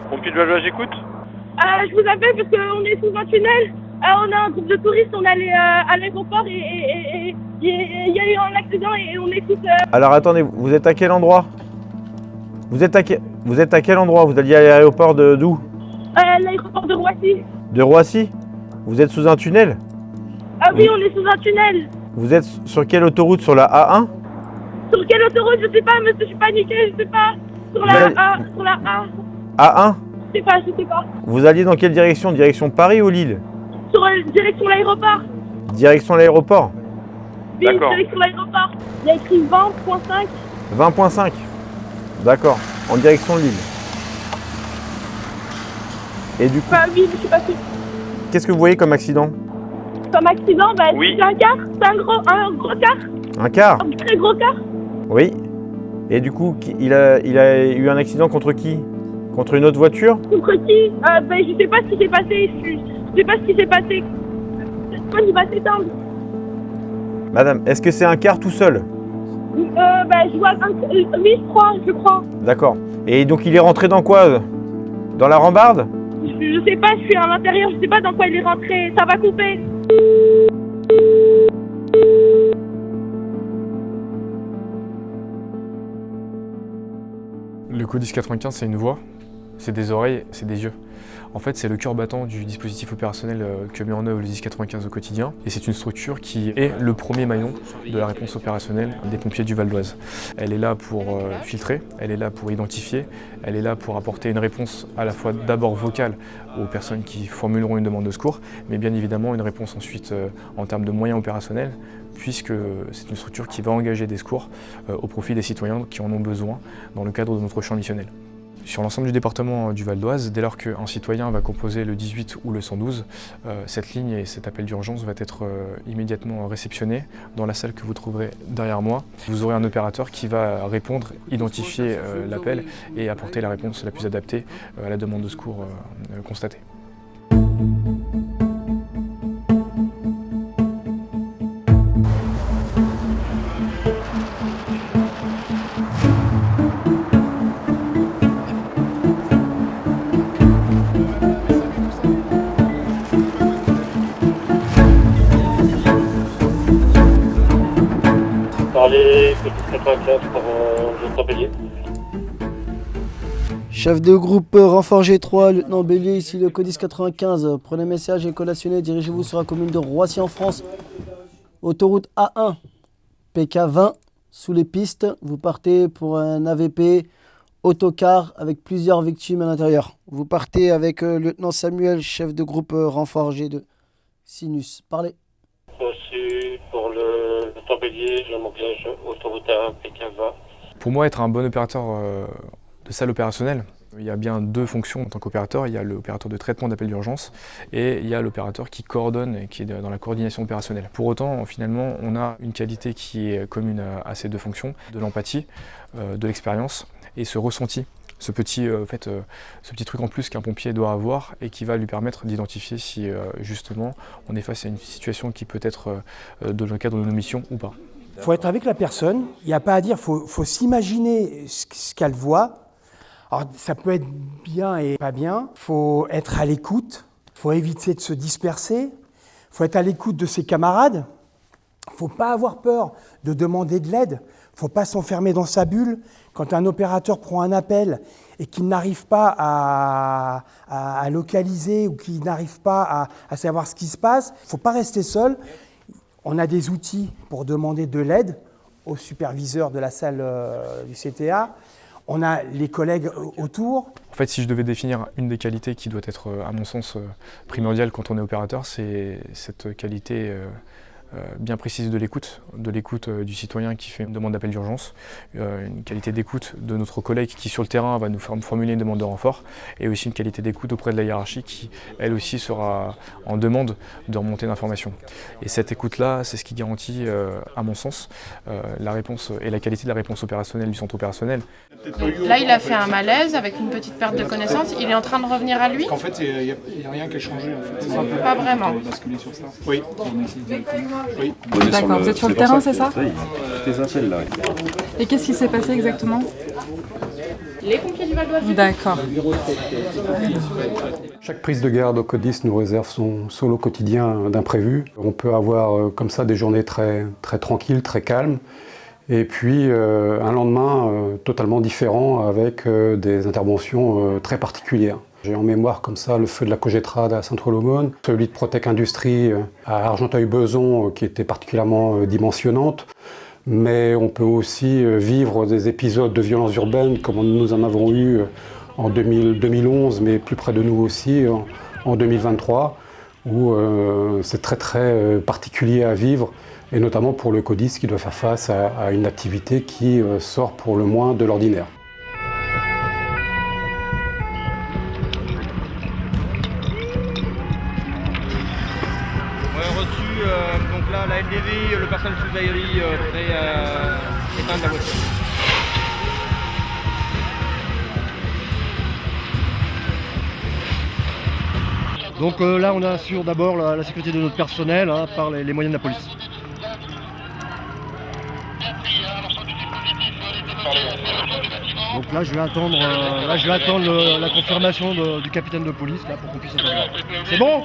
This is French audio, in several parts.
Pompier de Valdoise, j'écoute. Je vous appelle parce qu'on est sous un tunnel. On a un groupe de touristes, on est allé à l'aéroport et il y a eu un accident et on est tous... Alors attendez, vous êtes à quel endroit? Vous êtes à quel endroit? Vous alliez à l'aéroport d'où? L'aéroport de Roissy. De Roissy? Vous êtes sous un tunnel? Ah oui, on est sous un tunnel. Vous êtes sur quelle autoroute? Sur la A1? Sur quelle autoroute? Je sais pas, monsieur, je suis paniquée, je sais pas. Sur la A, sur la A. A1? Je sais pas. Vous alliez dans quelle direction? Direction Paris ou Lille? Sur direction l'aéroport. Direction l'aéroport? Oui, D'accord. direction l'aéroport. Il y a écrit 20.5. 20.5. D'accord, en direction de Lille. Et du coup, Bah oui, je suis pas sûre. qu'est-ce que vous voyez comme accident? Comme accident, bah Oui. c'est un car. C'est un gros car. Un car? Un très gros car. Oui. Et du coup, il a eu un accident contre qui? Contre une autre voiture? Contre qui? Bah je sais pas ce qui s'est passé. Je sais pas ce qui s'est passé. Toi, il va s'éteindre. Madame, est-ce que c'est un car tout seul? Bah je vois oui, je crois. D'accord. Et donc il est rentré dans quoi? Dans la rambarde? Je sais pas, je suis à l'intérieur, je sais pas dans quoi il est rentré. Ça va couper. Le Codis 95, c'est une voix, c'est des oreilles, c'est des yeux. En fait, c'est le cœur battant du dispositif opérationnel que met en œuvre le 1095 au quotidien. Et c'est une structure qui est le premier maillon de la réponse opérationnelle des pompiers du Val d'Oise. Elle est là pour filtrer, elle est là pour identifier, elle est là pour apporter une réponse à la fois d'abord vocale aux personnes qui formuleront une demande de secours, mais bien évidemment une réponse ensuite en termes de moyens opérationnels, puisque c'est une structure qui va engager des secours au profit des citoyens qui en ont besoin dans le cadre de notre champ missionnel. Sur l'ensemble du département du Val d'Oise, dès lors qu'un citoyen va composer le 18 ou le 112, cette ligne et cet appel d'urgence va être immédiatement réceptionné dans la salle que vous trouverez derrière moi. Vous aurez un opérateur qui va répondre, identifier l'appel et apporter la réponse la plus adaptée à la demande de secours constatée. Parlez, Codis 95 par lieutenant Bélier. Chef de groupe renfort G3, lieutenant Bélier, ici le Codis 95. Prenez message et collationnez, dirigez-vous sur la commune de Roissy en France. Autoroute A1, PK20, sous les pistes. Vous partez pour un AVP autocar avec plusieurs victimes à l'intérieur. Vous partez avec lieutenant Samuel, chef de groupe renfort G2. Sinus, parlez. Reçu pour le lieutenant Bélier, je m'engage autoroute A1, PK20. Pour moi, être un bon opérateur de salle opérationnelle, il y a bien deux fonctions en tant qu'opérateur. Il y a l'opérateur de traitement d'appel d'urgence et il y a l'opérateur qui coordonne et qui est dans la coordination opérationnelle. Pour autant, finalement, on a une qualité qui est commune à ces deux fonctions, de l'empathie, de l'expérience et ce ressenti. Ce petit truc en plus qu'un pompier doit avoir et qui va lui permettre d'identifier si justement on est face à une situation qui peut être dans le cadre de nos missions ou pas. Il faut être avec la personne, il n'y a pas à dire, il faut s'imaginer ce qu'elle voit. Alors ça peut être bien et pas bien, il faut être à l'écoute, il faut éviter de se disperser, il faut être à l'écoute de ses camarades, il ne faut pas avoir peur de demander de l'aide, il ne faut pas s'enfermer dans sa bulle. Quand un opérateur prend un appel et qu'il n'arrive pas à localiser ou qu'il n'arrive pas à savoir ce qui se passe, il ne faut pas rester seul. On a des outils pour demander de l'aide au superviseur de la salle du CTA. On a les collègues autour. En fait, si je devais définir une des qualités qui doit être, à mon sens, primordiale quand on est opérateur, c'est cette qualité bien précise de l'écoute du citoyen qui fait une demande d'appel d'urgence, une qualité d'écoute de notre collègue qui sur le terrain va nous formuler une demande de renfort, et aussi une qualité d'écoute auprès de la hiérarchie qui elle aussi sera en demande de remontée d'informations. Et cette écoute-là, c'est ce qui garantit, à mon sens, la réponse et la qualité de la réponse opérationnelle du centre opérationnel. Là, il a fait un malaise avec une petite perte de connaissance. Il est en train de revenir à lui. En fait, il n'y a rien qui a changé. En fait. Pas vraiment. Basculer sur ça. Oui. Oui. D'accord, vous êtes sur le terrain, c'est ça? J'étais un seul là. Et qu'est-ce qui s'est passé exactement? les pompiers du Val d'Oise. D'accord. Chaque prise de garde au CODIS nous réserve son lot quotidien d'imprévus. On peut avoir comme ça des journées très tranquilles, très calmes, et puis un lendemain totalement différent avec des interventions très particulières. J'ai en mémoire comme ça le feu de la Cogetrade à Saint-Ouen, celui de Protec Industrie à Argenteuil-Beson qui était particulièrement dimensionnante. Mais on peut aussi vivre des épisodes de violence urbaine comme nous en avons eu en 2011, mais plus près de nous aussi en 2023, où c'est très particulier à vivre, et notamment pour le CODIS qui doit faire face à une activité qui sort pour le moins de l'ordinaire. Donc là, la LDV, le personnel sous aérie prêt à éteindre la voiture. Donc là, on assure d'abord la sécurité de notre personnel par les moyens de la police. Donc là, je vais attendre la confirmation du capitaine de police là, pour qu'on puisse intervenir. C'est bon?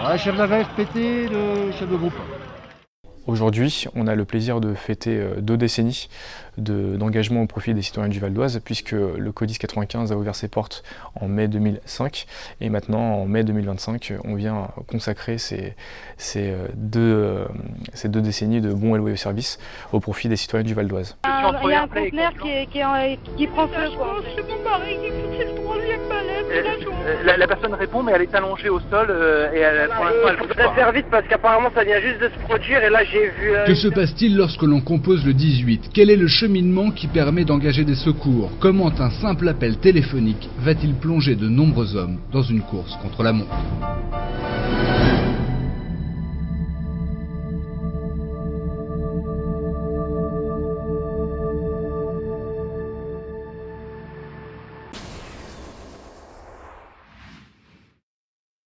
Ouais, chef d'AVF PT, chef de groupe. Aujourd'hui, on a le plaisir de fêter 2 décennies d'engagement au profit des citoyens du Val d'Oise, puisque le CODIS 95 a ouvert ses portes en mai 2005, et maintenant en mai 2025, on vient consacrer ces deux décennies de bons et loyaux services au profit des citoyens du Val d'Oise. Il y a un conteneur qui prend feu, quoi. C'est mon mari qui fait le 3e malaise de la journée. La personne répond, mais elle est allongée au sol et pour l'instant elle bouge pas. Très vite parce qu'apparemment ça vient juste de se produire et là j'ai vu... Que se passe-t-il lorsque l'on compose le 18? Quel est le cheminement qui permet d'engager des secours? Comment un simple appel téléphonique va-t-il plonger de nombreux hommes dans une course contre la montre?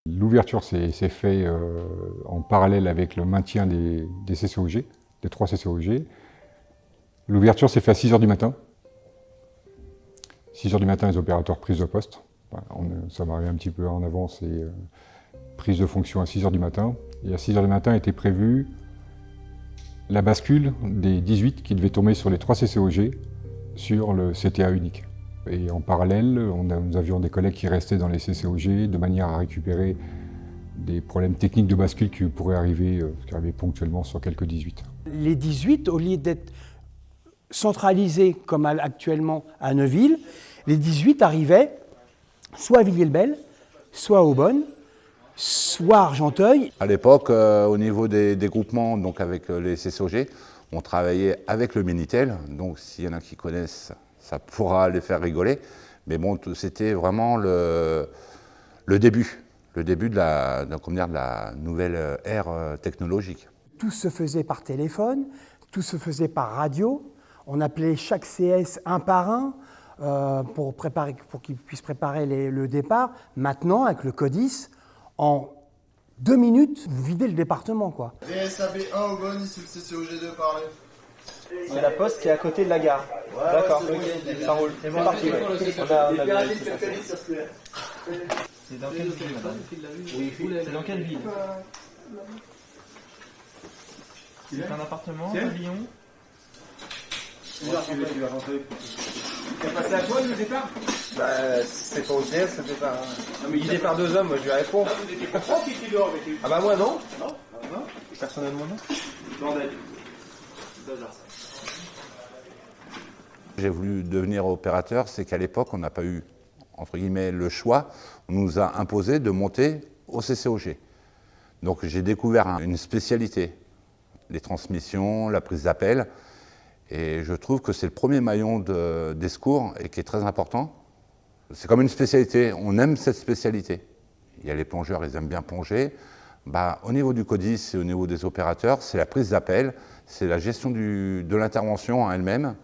L'ouverture s'est faite en parallèle avec le maintien des CCOG, des 3 CCOG. L'ouverture s'est faite à 6h du matin. 6h du matin, les opérateurs prise de poste. Ça m'arrive un petit peu en avance et prise de fonction à 6h du matin. Et à 6h du matin était prévue la bascule des 18 qui devaient tomber sur les 3 CCOG sur le CTA unique. Et en parallèle, nous avions des collègues qui restaient dans les CCOG de manière à récupérer des problèmes techniques de bascule qui pourraient arriver ponctuellement sur quelques 18. Les 18, au lieu d'être centralisés comme actuellement à Neuville, les 18 arrivaient soit à Villiers-le-Bel, soit à Aubonne, soit à Argenteuil. À l'époque, au niveau des groupements, donc avec les CCOG, on travaillait avec le Minitel, donc s'il y en a qui connaissent, ça pourra les faire rigoler, mais bon, c'était vraiment le début de la nouvelle ère technologique. Tout se faisait par téléphone, tout se faisait par radio. On appelait chaque CS un par un pour qu'ils puissent préparer le départ. Maintenant, avec le CODIS, en 2 minutes, vous videz le département, quoi. VSAB 1 Aubonne, ici le CCOG2, parlez. C'est la poste qui est à côté de la gare. Ouais, d'accord, ouais, ok, ça roule. C'est parti. C'est dans quelle ville, madame? Oui, c'est dans quelle ville? C'est un appartement à Lyon. Tu vas rentrer. T'as passé à toi le départ? Bah, c'est pas au CS le départ. Non, mais il départ 2 hommes, moi je lui réponds. Ah, vous étiez content qu'il était dehors avec eux? Ah bah moi non. Non? Non? Personnellement non. Bordel. J'ai voulu devenir opérateur, c'est qu'à l'époque, on n'a pas eu, entre guillemets, le choix. On nous a imposé de monter au CCOG. Donc j'ai découvert une spécialité, les transmissions, la prise d'appel. Et je trouve que c'est le premier maillon des secours et qui est très important. C'est comme une spécialité, on aime cette spécialité. Il y a les plongeurs, ils aiment bien plonger. Bah, au niveau du CODIS et au niveau des opérateurs, c'est la prise d'appel, c'est la gestion de l'intervention en elle-même.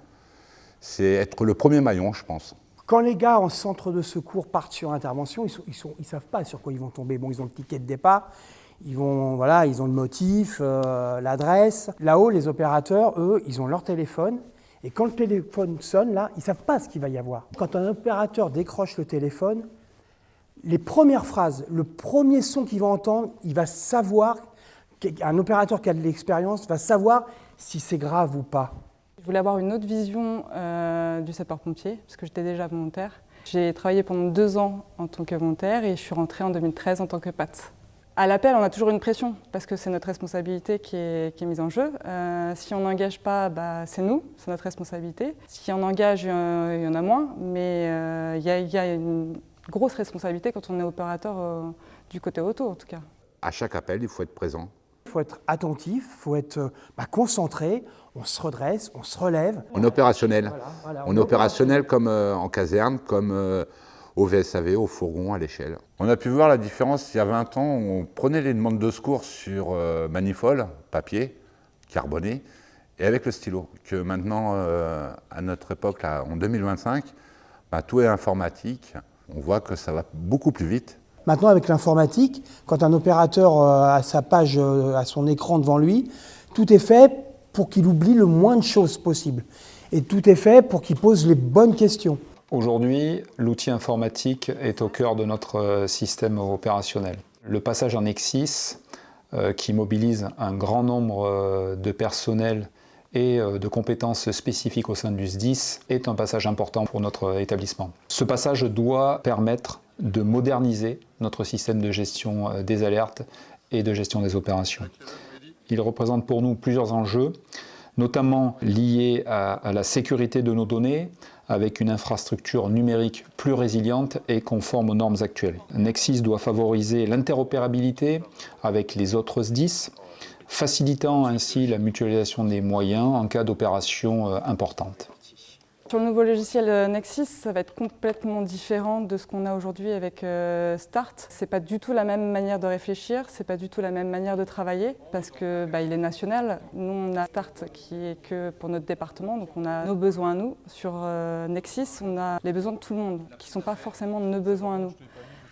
C'est être le premier maillon, je pense. Quand les gars en centre de secours partent sur intervention, ils savent pas sur quoi ils vont tomber. Bon, ils ont le ticket de départ, ils ont le motif, l'adresse. Là-haut, les opérateurs, eux, ils ont leur téléphone Et quand le téléphone sonne, là, ils ne savent pas ce qu'il va y avoir. Quand un opérateur décroche le téléphone, les premières phrases, le premier son qu'il va entendre, il va savoir, un opérateur qui a de l'expérience va savoir si c'est grave ou pas. Je voulais avoir une autre vision du sapeur-pompier, parce que j'étais déjà volontaire. J'ai travaillé pendant 2 ans en tant que volontaire et je suis rentrée en 2013 en tant que PAT. À l'appel, on a toujours une pression, parce que c'est notre responsabilité qui est mise en jeu. Si on n'engage pas, c'est nous, c'est notre responsabilité. Si on engage, il y en a moins, mais il y a une grosse responsabilité quand on est opérateur du côté auto, en tout cas. À chaque appel, il faut être présent. Il faut être attentif, il faut être concentré, on se redresse, on se relève. On est opérationnel. Voilà, on est opérationnel comme en caserne, comme au VSAV, au fourgon, à l'échelle. On a pu voir la différence il y a 20 ans, on prenait les demandes de secours sur manifol, papier, carboné, et avec le stylo. Que maintenant, à notre époque, là, en 2025, tout est informatique. On voit que ça va beaucoup plus vite. Maintenant, avec l'informatique, quand un opérateur a sa page, a son écran devant lui, tout est fait pour qu'il oublie le moins de choses possible. Et tout est fait pour qu'il pose les bonnes questions. Aujourd'hui, l'outil informatique est au cœur de notre système opérationnel. Le passage en Nexis, qui mobilise un grand nombre de personnels et de compétences spécifiques au sein du SDIS, est un passage important pour notre établissement. Ce passage doit permettre de moderniser notre système de gestion des alertes et de gestion des opérations. Il représente pour nous plusieurs enjeux, notamment liés à la sécurité de nos données, avec une infrastructure numérique plus résiliente et conforme aux normes actuelles. Nexis doit favoriser l'interopérabilité avec les autres SDIS, facilitant ainsi la mutualisation des moyens en cas d'opération importante. Sur le nouveau logiciel Nexis, ça va être complètement différent de ce qu'on a aujourd'hui avec Start. C'est pas du tout la même manière de réfléchir, c'est pas du tout la même manière de travailler, parce que il est national. Nous, on a Start qui est que pour notre département, donc on a nos besoins à nous. Sur Nexis, on a les besoins de tout le monde, qui sont pas forcément nos besoins à nous.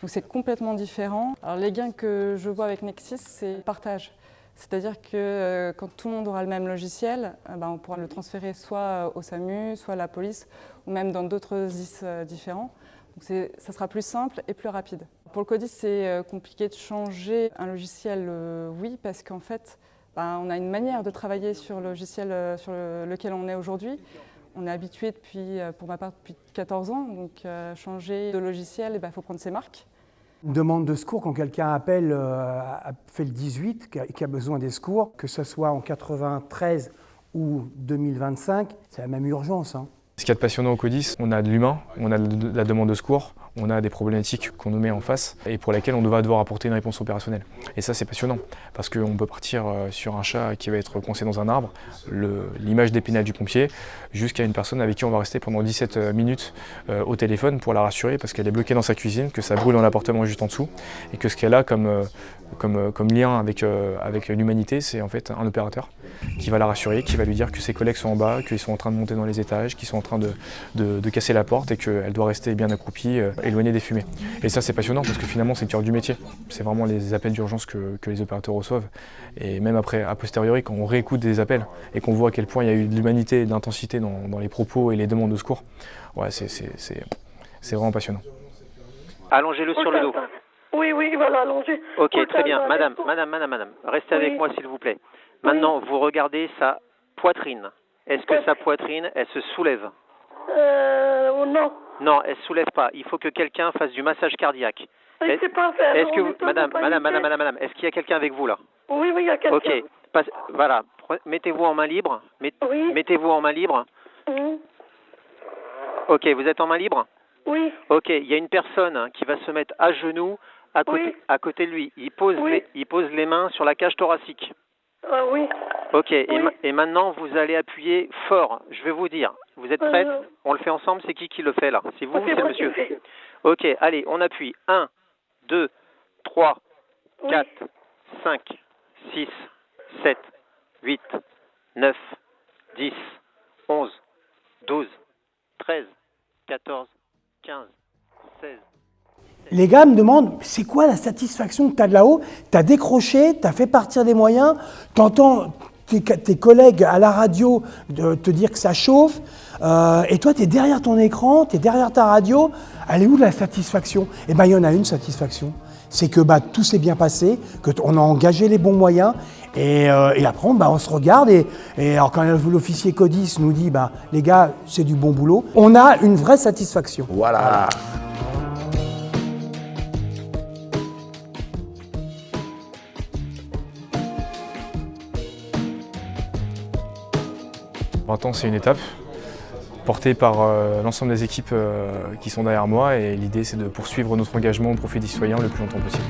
Donc c'est complètement différent. Alors les gains que je vois avec Nexis, c'est le partage. C'est-à-dire que quand tout le monde aura le même logiciel, on pourra le transférer soit au SAMU, soit à la police, ou même dans d'autres SDIS différents. Donc ça sera plus simple et plus rapide. Pour le CODIS, c'est compliqué de changer un logiciel, oui, parce qu'en fait, on a une manière de travailler sur le logiciel sur lequel on est aujourd'hui. On est habitué pour ma part, depuis 14 ans, donc changer de logiciel, il faut prendre ses marques. Une demande de secours, quand quelqu'un appelle, fait le 18, qui a besoin des secours, que ce soit en 93 ou 2025, c'est la même urgence. Ce qu'il y a de passionnant au CODIS, on a de l'humain, on a de la demande de secours, on a des problématiques qu'on nous met en face et pour lesquelles on va devoir apporter une réponse opérationnelle. Et ça, c'est passionnant parce qu'on peut partir sur un chat qui va être coincé dans un arbre, l'image d'Épinal du pompier, jusqu'à une personne avec qui on va rester pendant 17 minutes au téléphone pour la rassurer parce qu'elle est bloquée dans sa cuisine, que ça brûle dans l'appartement juste en dessous et que ce qu'elle a comme lien avec l'humanité, c'est en fait un opérateur qui va la rassurer, qui va lui dire que ses collègues sont en bas, qu'ils sont en train de monter dans les étages, qu'ils sont en train de casser la porte et qu'elle doit rester bien accroupie, éloignée des fumées. Et ça, c'est passionnant parce que finalement, c'est le cœur du métier. C'est vraiment les appels d'urgence que les opérateurs reçoivent. Et même après, a posteriori, quand on réécoute des appels et qu'on voit à quel point il y a eu de l'humanité et de l'intensité dans les propos et les demandes de secours, ouais, c'est vraiment passionnant. Allongez-le sur le dos. Oui, voilà, allongé. Ok, très bien. Madame, restez avec moi s'il vous plaît. Maintenant, vous regardez sa poitrine. Est-ce que sa poitrine, elle se soulève? Non. Non, elle ne se soulève pas. Il faut que quelqu'un fasse du massage cardiaque. C'est pas faire. Est-ce que vous, madame, est-ce qu'il y a quelqu'un avec vous là? Oui, il y a quelqu'un. Ok, voilà. Mettez-vous en main libre. Mettez-vous en main libre. Ok, vous êtes en main libre? Oui. Ok, il y a une personne qui va se mettre à genoux à côté de lui. Il pose les mains sur la cage thoracique. Oui. Ok, et maintenant vous allez appuyer fort. Je vais vous dire. Vous êtes prête? On le fait ensemble. C'est qui le fait là? C'est vous ou c'est le monsieur? Ok, allez, on appuie. 1, 2, 3, 4, 5, 6, 7, 8, 9, 10, 11, 12, 13, 14, 15, 16. Les gars me demandent, c'est quoi la satisfaction que tu as de là-haut? Tu as décroché, tu as fait partir des moyens, t'entends tes collègues à la radio te dire que ça chauffe, et toi tu es derrière ton écran, tu es derrière ta radio, elle est où la satisfaction? Eh bien il y en a une satisfaction, c'est que tout s'est bien passé, qu'on a engagé les bons moyens, et après on se regarde, et alors quand l'officier Codis nous dit les gars c'est du bon boulot, on a une vraie satisfaction. Voilà. Maintenant, c'est une étape portée par l'ensemble des équipes qui sont derrière moi, et l'idée c'est de poursuivre notre engagement au profit des citoyens le plus longtemps possible.